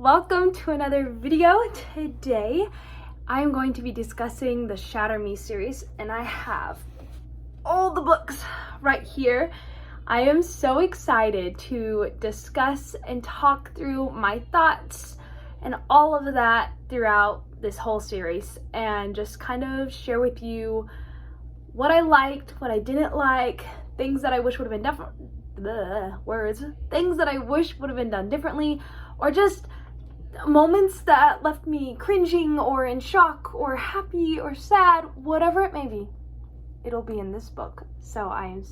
welcome to another video. Today I'm going to be discussing the Shatter Me series, and I have all the books right here. I am so excited to discuss and talk through my thoughts and all of that throughout this whole series, and just kind of share with you what I liked, what I didn't like, things that I wish would have been different. Things that I wish would have been done differently, or just moments that left me cringing or in shock or happy or sad, whatever it may be. It'll be in this book. So I am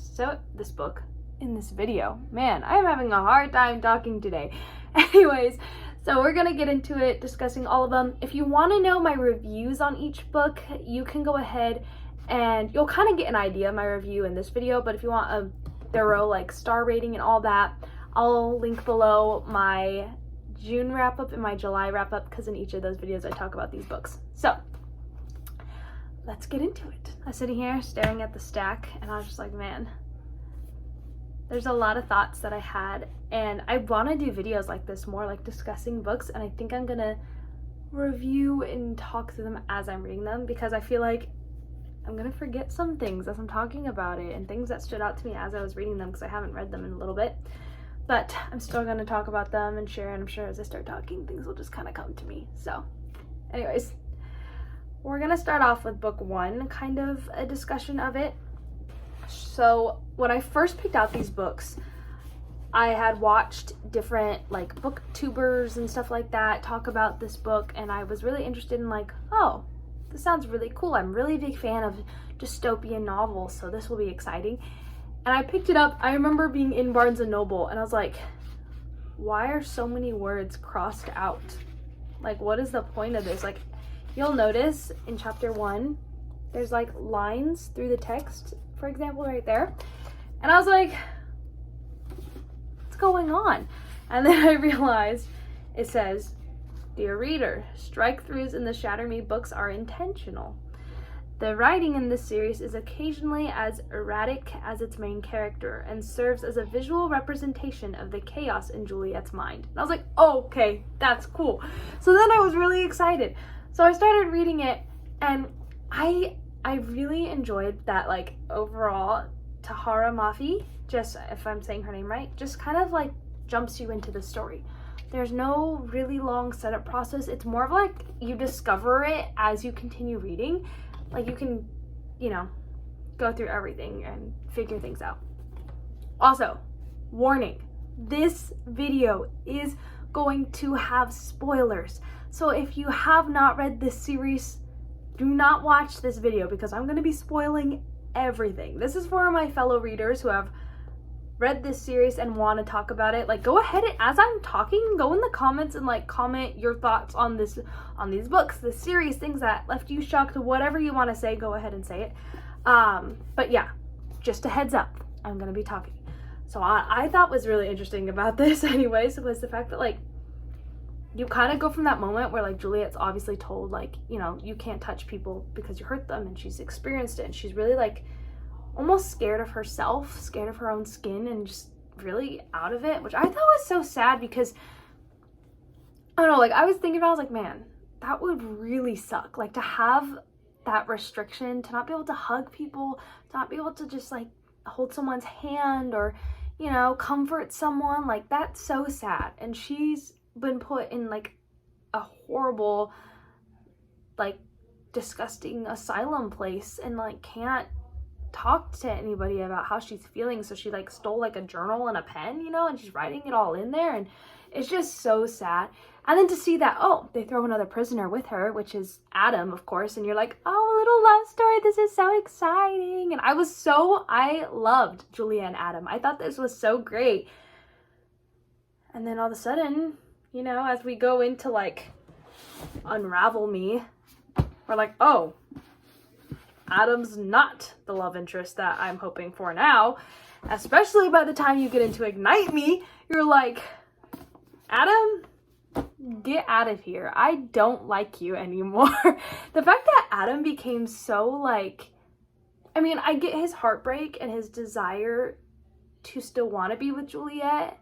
this book in this video. Man, I am having a hard time talking today. Anyways, so we're gonna get into it, discussing all of them. If you want to know my reviews on each book, you can go ahead and you'll kind of get an idea of my review in this video, but if you want a thorough like star rating and all that, I'll link below my June wrap up and my July wrap up, because in each of those videos I talk about these books. So let's get into it. I was sitting here staring at the stack and I was just like, man, there's a lot of thoughts that I had, and I want to do videos like this, more like discussing books, and I think I'm gonna review and talk through them as I'm reading them, because I feel like I'm gonna forget some things as I'm talking about it, and things that stood out to me as I was reading them, because I haven't read them in a little bit. But I'm still gonna talk about them and share, and I'm sure as I start talking, things will just kind of come to me. So anyways, we're gonna start off with book one, kind of a discussion of it. So when I first picked out these books, I had watched different like booktubers and stuff like that talk about this book, and I was really interested in like, oh, this sounds really cool. I'm really a big fan of dystopian novels, so this will be exciting. And I picked it up. I remember being in Barnes & Noble and I was like, why are so many words crossed out? Like, what is the point of this? Like, you'll notice in chapter 1, there's like lines through the text, for example, right there. And I was like, what's going on? And then I realized it says, dear reader, strike-throughs in the Shatter Me books are intentional. The writing in this series is occasionally as erratic as its main character and serves as a visual representation of the chaos in Juliet's mind. And I was like, oh, okay, that's cool. So then I was really excited. So I started reading it, and I really enjoyed that, like, overall Tahara Mafi, just, if I'm saying her name right, just kind of like jumps you into the story. There's no really long setup process. It's more of like you discover it as you continue reading. Like, you can, go through everything and figure things out. Also, warning, this video is going to have spoilers. So if you have not read this series, do not watch this video, because I'm going to be spoiling everything. This is for my fellow readers who have read this series and want to talk about it. Like, go ahead, as I'm talking, go in the comments and like comment your thoughts on these books, this series, things that left you shocked, whatever you want to say, go ahead and say it. But yeah, just a heads up, I'm gonna be talking. So I thought was really interesting about this anyways was the fact that like you kind of go from that moment where like Juliet's obviously told like, you can't touch people because you hurt them, and she's experienced it, and she's really like almost scared of herself, scared of her own skin, and just really out of it, which I thought was so sad, because I don't know, like I was thinking about, I was like, man, that would really suck, like to have that restriction, to not be able to hug people, to not be able to just like hold someone's hand or comfort someone. Like, that's so sad. And she's been put in like a horrible, like disgusting asylum place, and like can't talk to anybody about how she's feeling. So she like stole like a journal and a pen, and she's writing it all in there, and it's just so sad. And then to see that, oh, they throw another prisoner with her, which is Adam, of course, and you're like, oh, a little love story, this is so exciting. And I loved Julia and Adam. I thought this was so great. And then all of a sudden, as we go into like Unravel Me, we're like, oh, Adam's not the love interest that I'm hoping for now. Especially by the time you get into Ignite Me, you're like, Adam, get out of here. I don't like you anymore. The fact that Adam became so like, I get his heartbreak and his desire to still want to be with Juliet,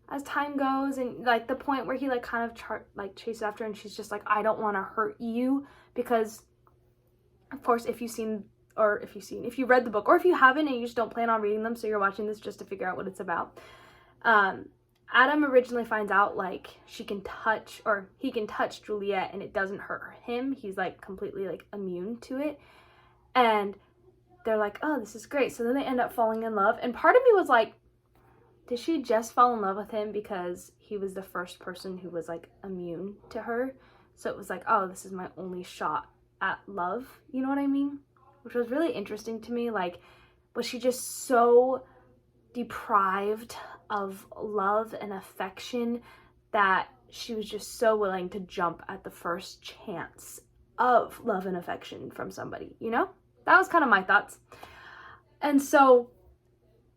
as time goes, and like the point where he like kind of chases after her, and she's just like, I don't want to hurt you, because of course if you read the book, or if you haven't and you just don't plan on reading them, so you're watching this just to figure out what it's about, Adam originally finds out like he can touch Juliet and it doesn't hurt him. He's like completely like immune to it, and they're like, oh, this is great. So then they end up falling in love, and part of me was like, did she just fall in love with him because he was the first person who was like immune to her? So it was like, oh, this is my only shot at love. You know what I mean? Which was really interesting to me. Like, was she just so deprived of love and affection that she was just so willing to jump at the first chance of love and affection from somebody, you know? That was kind of my thoughts. And so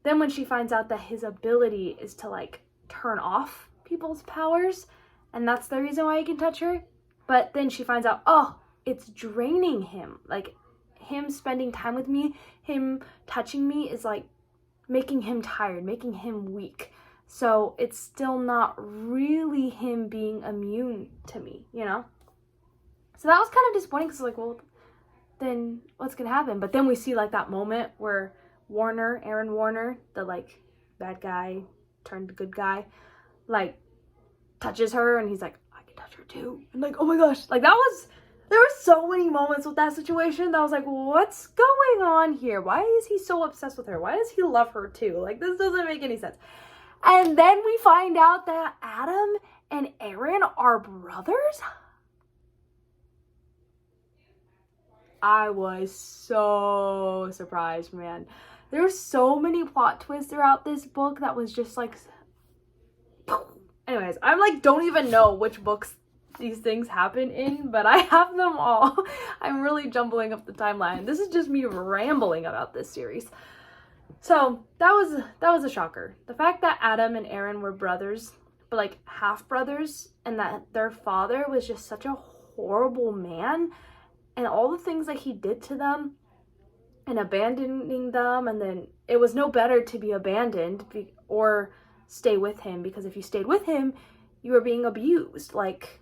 then when she finds out that his ability is to like turn off people's powers, and that's the reason why he can touch her, but then she finds out, oh, it's draining him. Like, him spending time with me, him touching me is like making him tired, making him weak. So it's still not really him being immune to me, you know? So that was kind of disappointing, because like, well, then what's gonna happen? But then we see like that moment where Aaron Warner, the like bad guy turned good guy, like touches her, and he's like, I can touch her too. And like, oh my gosh, like there were so many moments with that situation that I was like, what's going on here? Why is he so obsessed with her? Why does he love her too? Like, this doesn't make any sense. And then we find out that Adam and Aaron are brothers. I was so surprised, man. There's so many plot twists throughout this book that was just like, anyways, I'm like, don't even know which books these things happen in, but I have them all. I'm really jumbling up the timeline. This is just me rambling about this series. So that was a shocker. The fact that Adam and Aaron were brothers, but like half brothers, and that their father was just such a horrible man, and all the things that he did to them and abandoning them, and then it was no better to be abandoned or stay with him, because if you stayed with him, you were being abused. Like,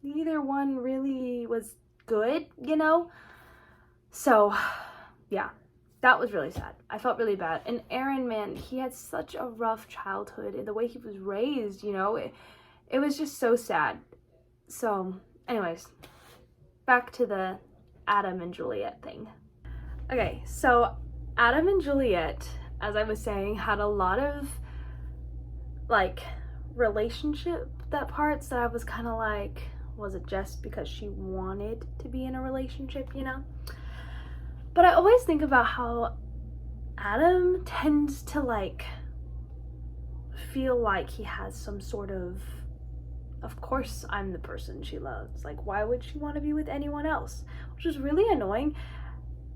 neither one really was good, you know? So, yeah, that was really sad. I felt really bad. And Aaron, man, he had such a rough childhood, and the way he was raised, you know, it was just so sad. So, anyways, back to the Adam and Juliet thing. Okay, so Adam and Juliet, as I was saying, had a lot of like relationship parts that I was kind of like, was it just because she wanted to be in a relationship, you know? But I always think about how Adam tends to like feel like he has some sort of course I'm the person she loves. Like, why would she want to be with anyone else? Which is really annoying.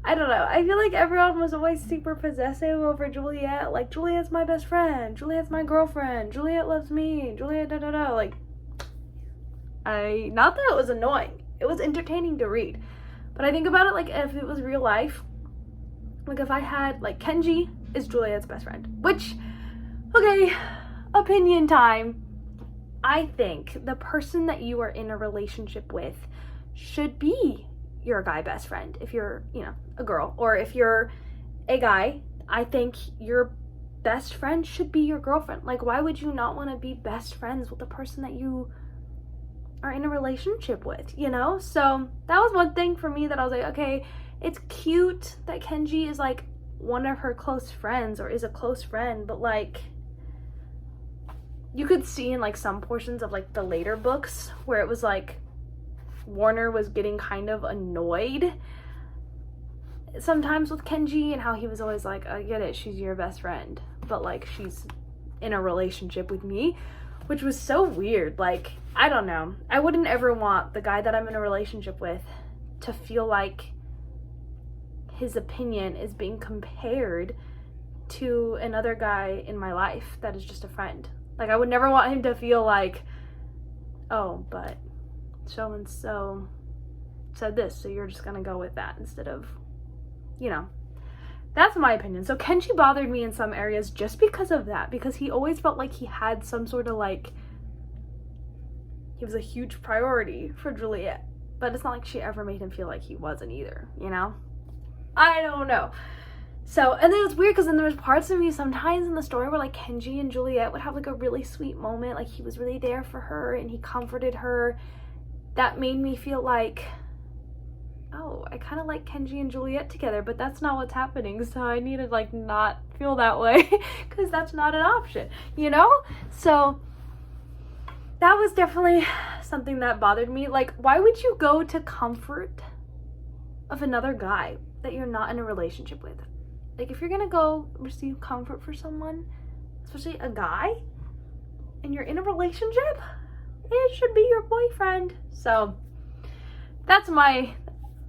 I don't know. I feel like everyone was always super possessive over Juliet. Like, Juliet's my best friend. Juliet's my girlfriend. Juliet loves me. Juliet da-da-da. Like, not that it was annoying. It was entertaining to read. But I think about it like if it was real life. Like, if I had, like, Kenji is Juliet's best friend. Which, okay, opinion time. I think the person that you are in a relationship with should be your guy best friend. If you're, you know, a girl, or if you're a guy, I think your best friend should be your girlfriend. Like, why would you not want to be best friends with the person that you are in a relationship with, you know? So that was one thing for me that I was like, okay, it's cute that Kenji is like one of her close friends, or is a close friend, but like, you could see in like some portions of like the later books where it was like Warner was getting kind of annoyed sometimes with Kenji, and how he was always like, I get it, she's your best friend, but like, she's in a relationship with me, which was so weird. Like, I don't know. I wouldn't ever want the guy that I'm in a relationship with to feel like his opinion is being compared to another guy in my life that is just a friend. Like, I would never want him to feel like, oh, but so-and-so said this, so you're just gonna go with that instead of, you know. That's my opinion. So Kenji bothered me in some areas just because of that, because he always felt like he had some sort of like, he was a huge priority for Juliet, but it's not like she ever made him feel like he wasn't either, you know? I don't know. So, and then it's weird because then there was parts of me sometimes in the story where like Kenji and Juliet would have like a really sweet moment, like he was really there for her and he comforted her. That made me feel like, oh, I kind of like Kenji and Juliet together, but that's not what's happening, so I need to like not feel that way because that's not an option, you know? So that was definitely something that bothered me. Like, why would you go to comfort of another guy that you're not in a relationship with? Like, if you're gonna go receive comfort for someone, especially a guy, and you're in a relationship, it should be your boyfriend. So that's my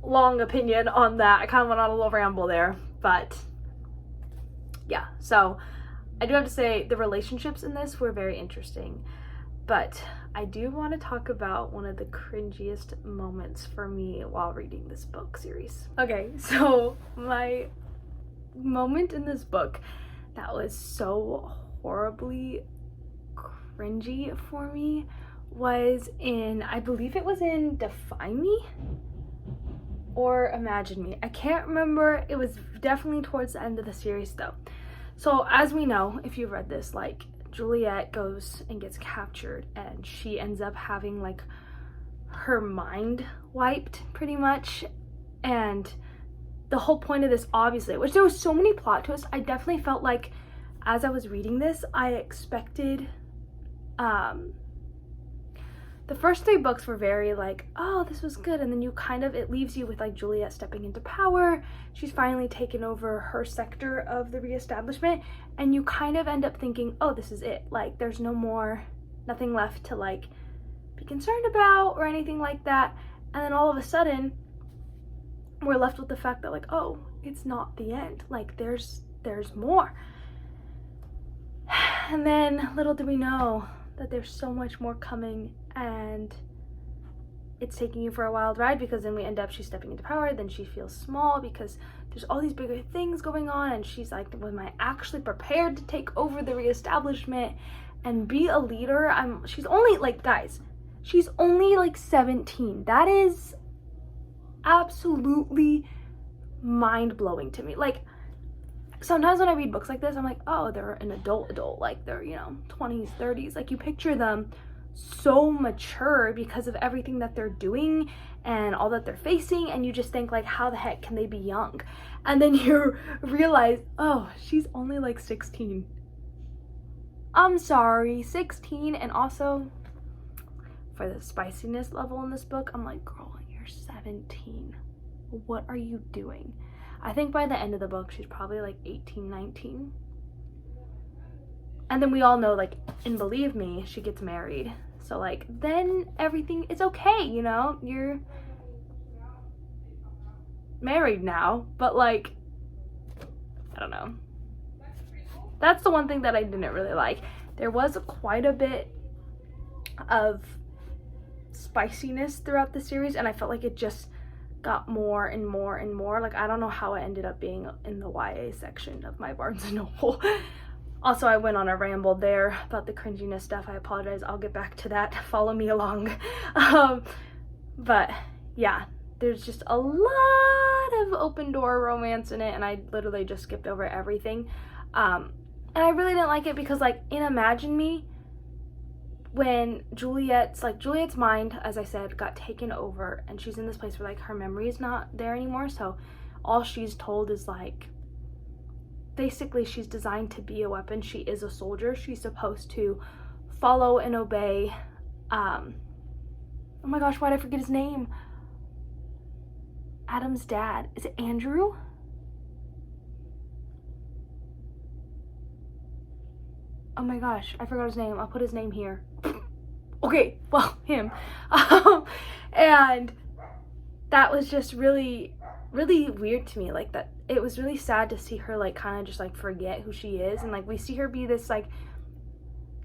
long opinion on that. I kind of went on a little ramble there, but yeah. So I do have to say the relationships in this were very interesting, but I do want to talk about one of the cringiest moments for me while reading this book series. Okay, so my moment in this book that was so horribly cringy for me was in, I believe it was in Define Me or Imagine Me. I can't remember. It was definitely towards the end of the series though. So as we know, if you've read this, like Juliet goes and gets captured and she ends up having like her mind wiped pretty much, and the whole point of this, obviously, which there was so many plot twists, I definitely felt like as I was reading this, I expected, the first 3 books were very like, oh, this was good, and then you kind of, it leaves you with like Juliet stepping into power, she's finally taken over her sector of the reestablishment, and you kind of end up thinking, oh, this is it, like there's nothing left to like be concerned about or anything like that, and then all of a sudden, we're left with the fact that like, oh, it's not the end, like there's more. And then little do we know that there's so much more coming, and it's taking you for a wild ride, because then we end up, she's stepping into power, then she feels small because there's all these bigger things going on, and she's like, am I actually prepared to take over the reestablishment and be a leader? She's only like, guys, she's only like 17. That is absolutely mind-blowing to me. Like, sometimes when I read books like this, I'm like, oh, they're an adult, like they're, you know, 20s, 30s, like you picture them so mature because of everything that they're doing and all that they're facing, and you just think like, how the heck can they be young? And then you realize, oh, she's only like 16. I'm sorry, 16. And also for the spiciness level in this book, I'm like, girl, you're 17. What are you doing? I think by the end of the book, she's probably like 18, 19. And then we all know, like, and believe me, she gets married. So, like, then everything is okay, you know? You're married now. But, like, I don't know. That's the one thing that I didn't really like. There was quite a bit of spiciness throughout the series, and I felt like it just got more and more and more. Like, I don't know how it ended up being in the YA section of my Barnes & Noble. Also, I went on a ramble there about the cringiness stuff. I apologize. I'll get back to that. Follow me along. But yeah, there's just a lot of open door romance in it, and I literally just skipped over everything. And I really didn't like it because, like, in Imagine Me, when Juliet's mind, as I said, got taken over, and she's in this place where like her memory is not there anymore, so all she's told is like, basically she's designed to be a weapon. She is a soldier. She's supposed to follow and obey, oh my gosh, why did I forget his name? Adam's dad. Is it Andrew? Oh my gosh, I forgot his name. I'll put his name here. Okay, well, him. And that was just really, really weird to me. Like, that, it was really sad to see her, like, kind of just, like, forget who she is. And, like, we see her be this, like,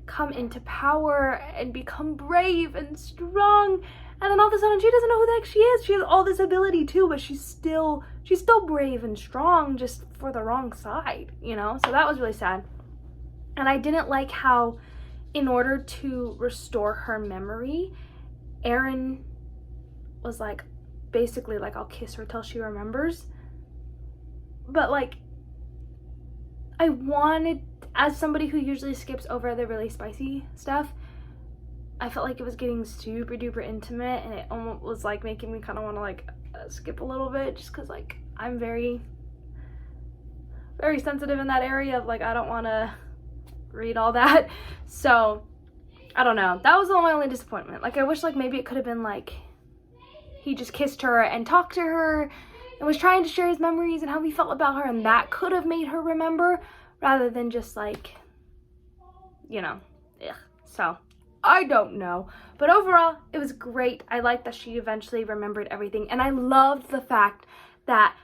come into power and become brave and strong. And then all of a sudden, she doesn't know who the heck she is. She has all this ability, too, but she's still she's still brave and strong, just for the wrong side, you know? So that was really sad. And I didn't like how, in order to restore her memory, Aaron was like, basically like, I'll kiss her till she remembers. But like, I wanted, as somebody who usually skips over the really spicy stuff, I felt like it was getting super duper intimate, and it almost was like making me kind of want to like skip a little bit, just because like I'm very sensitive in that area of like, I don't want to read all that. So I don't know, that was my only disappointment. Like, I wish like maybe it could have been like he just kissed her and talked to her and was trying to share his memories and how he felt about her, and that could have made her remember, rather than just like, you know, ugh. So I don't know, but overall it was great. I liked that she eventually remembered everything, and I loved the fact that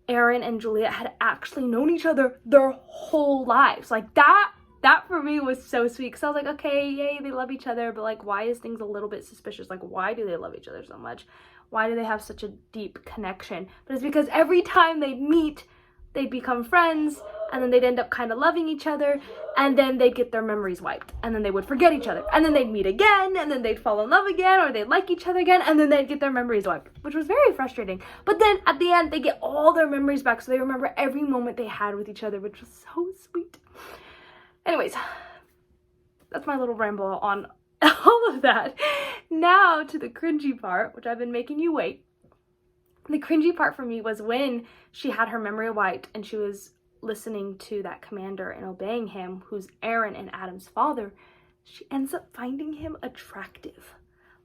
Aaron and Juliet had actually known each other their whole lives. Like, that for me was so sweet, because I was like, okay, yay, they love each other, but like, why is things a little bit suspicious? Like, why do they love each other so much? Why do they have such a deep connection? But it's because every time they meet, they'd become friends, and then they'd end up kind of loving each other, and then they'd get their memories wiped, and then they would forget each other, and then they'd meet again, and then they'd fall in love again, or they'd like each other again, and then they'd get their memories wiped, which was very frustrating. But then at the end, they get all their memories back, so they remember every moment they had with each other, which was so sweet. Anyways, that's my little ramble on all of that. Now to the cringy part, which I've been making you wait. The cringy part for me was when she had her memory wiped and she was listening to that commander and obeying him, who's Aaron and Adam's father. She ends up finding him attractive.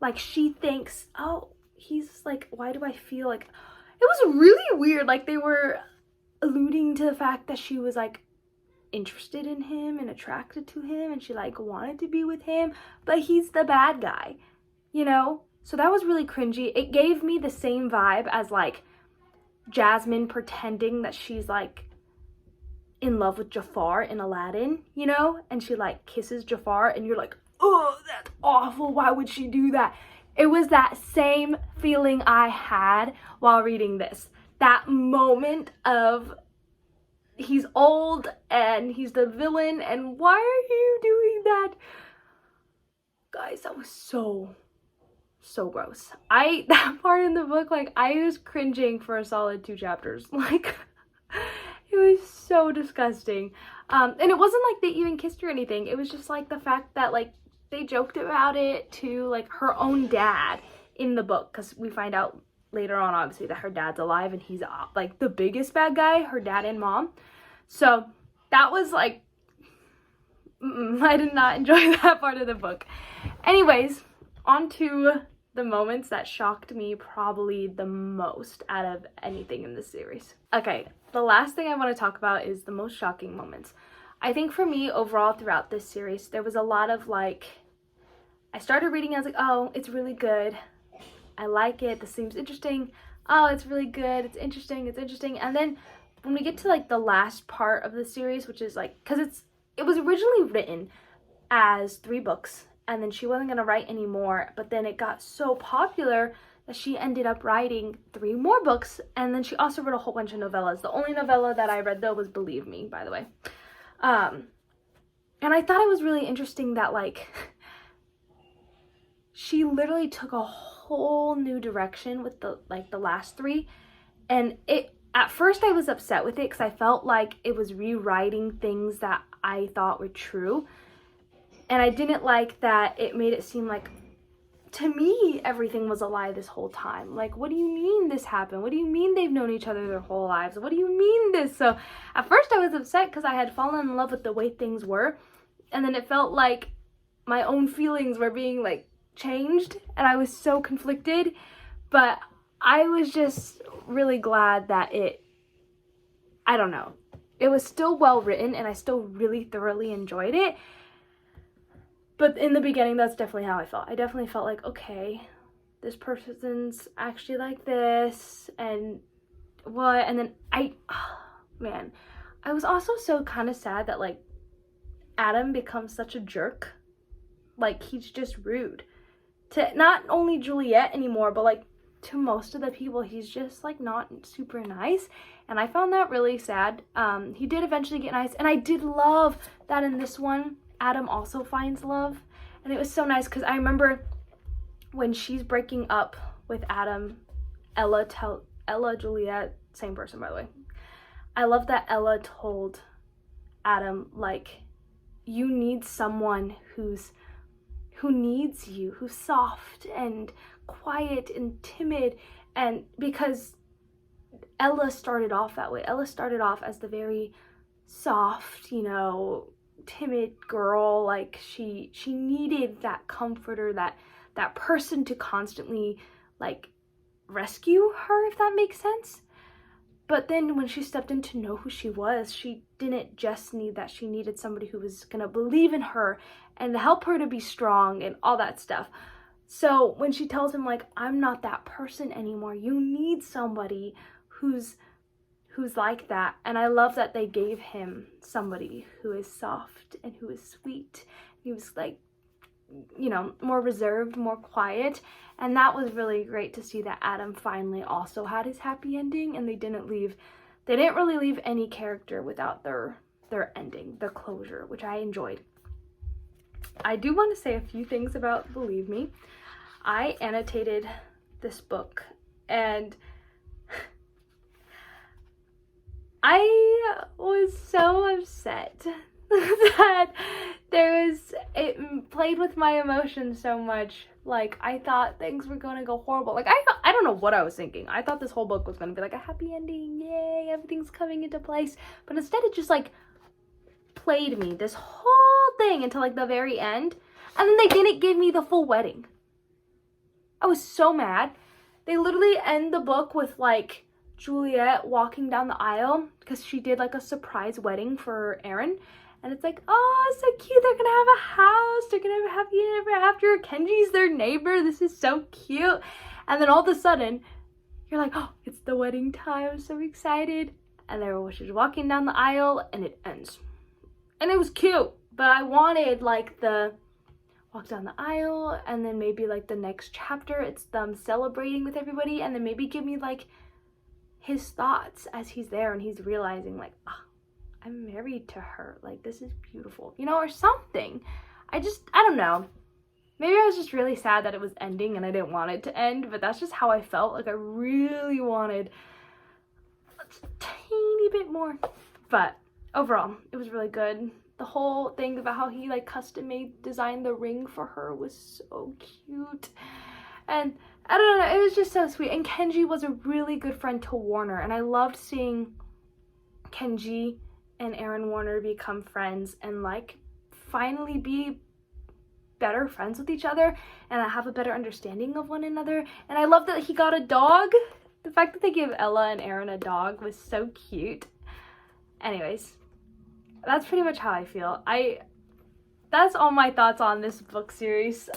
Like, she thinks, oh, he's like, why do I feel like... It was really weird. Like, they were alluding to the fact that she was like interested in him and attracted to him, and she like wanted to be with him, but he's the bad guy, you know? So that was really cringy. It gave me the same vibe as like Jasmine pretending that she's like in love with Jafar in Aladdin, you know? And she like kisses Jafar, and you're like, oh, that's awful, why would she do that? It was that same feeling I had while reading this. That moment of, he's old and he's the villain, and why are you doing that? Guys, that was so gross. That part in the book, like, I was cringing for a solid 2 chapters. Like, it was so disgusting. And it wasn't like they even kissed or anything. It was just like the fact that like they joked about it to like her own dad in the book, because we find out later on, obviously, that her dad's alive and he's like the biggest bad guy, her dad and mom. So that was like, I did not enjoy that part of the book. Anyways, on to the moments that shocked me probably the most out of anything in this series. Okay, the last thing I want to talk about is the most shocking moments. I think for me, overall, throughout this series, there was a lot of like, I started reading, I was like, oh, it's really good. I like it. This seems interesting. Oh, it's really good. It's interesting. It's interesting. And then when we get to like the last part of the series, which is like, because it was originally written as 3 books, and then she wasn't going to write anymore, but then it got so popular that she ended up writing 3 more books, and then she also wrote a whole bunch of novellas. The only novella that I read, though, was Believe Me, by the way. And I thought it was really interesting that, like, she literally took a whole new direction with the last 3, and at first I was upset with it because I felt like it was rewriting things that I thought were true, and I didn't like that it made it seem like, to me, everything was a lie this whole time. Like, what do you mean this happened? What do you mean they've known each other their whole lives? What do you mean this? So at first I was upset because I had fallen in love with the way things were, and then it felt like my own feelings were being like changed, and I was so conflicted. But I was just really glad that I don't know, it was still well written and I still really thoroughly enjoyed it. But in the beginning, that's definitely how I felt. I definitely felt like, okay, this person's actually like this, and what? And then man, I was also so kind of sad that like Adam becomes such a jerk. Like, he's just rude to not only Juliet anymore, but like to most of the people, he's just like not super nice, and I found that really sad. He did eventually get nice, and I did love that in this one, Adam also finds love, and it was so nice because I remember when she's breaking up with Adam, Juliet, same person by the way. I love that Ella told Adam, like, you need someone who needs you, who's soft and quiet and timid, and because Ella started off that way. Ella started off as the very soft, you know, timid girl. Like she needed that comforter, that person to constantly like rescue her, if that makes sense. But then when she stepped in to know who she was, she didn't just need that. She needed somebody who was gonna believe in her and help her to be strong and all that stuff. So when she tells him, like, I'm not that person anymore, you need somebody who's like that. And I love that they gave him somebody who is soft and who is sweet. He was like, you know, more reserved, more quiet. And that was really great to see that Adam finally also had his happy ending, and they didn't really leave any character without their ending, their closure, which I enjoyed. I do want to say a few things about Believe Me. I annotated this book, and I was so upset that it played with my emotions so much. Like, I thought things were gonna go horrible. Like, I don't know what I was thinking. I thought this whole book was gonna be like a happy ending, yay, everything's coming into place. But instead it just like played me this whole thing until like the very end, and then they didn't give me the full wedding. I was so mad. They literally end the book with like Juliet walking down the aisle because she did like a surprise wedding for Aaron. And it's like, oh, so cute. They're gonna have a house. They're gonna have a happy ever after. Kenji's their neighbor. This is so cute. And then all of a sudden, you're like, oh, it's the wedding time. I'm so excited. And she's walking down the aisle and it ends. And it was cute. But I wanted like the walk down the aisle, and then maybe like the next chapter, it's them celebrating with everybody, and then maybe give me like his thoughts as he's there and he's realizing like, oh, I'm married to her, like this is beautiful, you know, or something. I don't know, maybe I was just really sad that it was ending and I didn't want it to end, but that's just how I felt. Like I really wanted a tiny bit more, but overall it was really good. The whole thing about how he like custom designed the ring for her was so cute, and I don't know, it was just so sweet. And Kenji was a really good friend to Warner, and I loved seeing Kenji and Aaron Warner become friends and like finally be better friends with each other and have a better understanding of one another. And I love that he got a dog. The fact that they gave Ella and Aaron a dog was so cute. Anyways, that's pretty much how I feel. That's all my thoughts on this book series.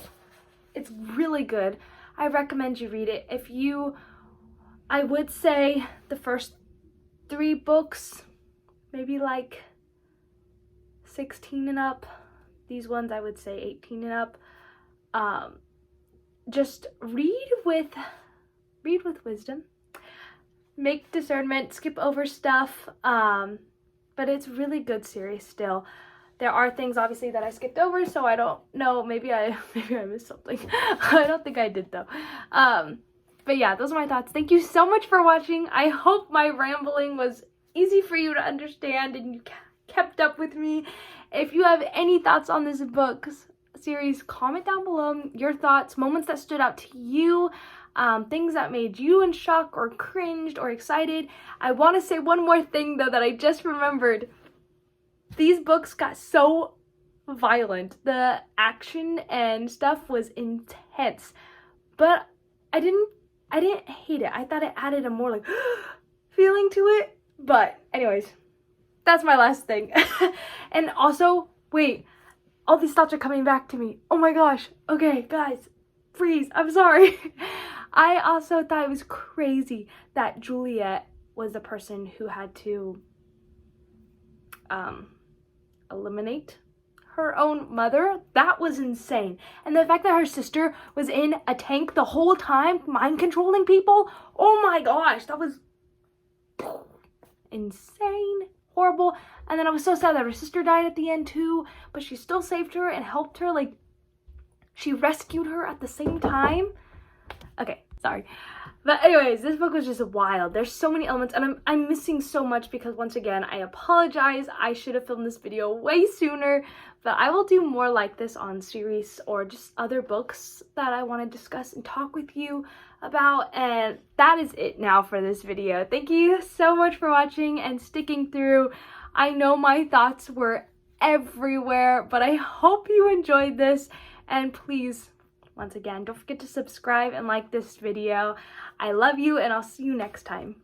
It's really good. I recommend you read it. I would say the first 3 books, maybe like 16 and up. These ones I would say 18 and up. Just read with wisdom. Make discernment, skip over stuff. But it's really good series still. There are things obviously that I skipped over, so I don't know, maybe I missed something. I don't think I did though. But yeah, those are my thoughts. Thank you so much for watching. I hope my rambling was easy for you to understand and you kept up with me. If you have any thoughts on this book series, comment down below your thoughts, moments that stood out to you, things that made you in shock or cringed or excited. I want to say one more thing though that I just remembered. These books got so violent. The action and stuff was intense, but I didn't hate it. I thought it added a more like feeling to it. But anyways, that's my last thing. And also, wait, all these thoughts are coming back to me. Oh my gosh. Okay, guys, freeze. I'm sorry. I also thought it was crazy that Juliet was the person who had to eliminate her own mother, that was insane. And the fact that her sister was in a tank the whole time, mind controlling people, oh my gosh, that was insane, horrible. And then I was so sad that her sister died at the end too, but she still saved her and helped her, like, she rescued her at the same time. Okay, sorry. But anyways, this book was just wild. There's so many elements, and I'm missing so much because, once again, I apologize. I should have filmed this video way sooner, but I will do more like this on series or just other books that I want to discuss and talk with you about. And that is it now for this video. Thank you so much for watching and sticking through. I know my thoughts were everywhere, but I hope you enjoyed this, and please, once again, don't forget to subscribe and like this video. I love you, and I'll see you next time.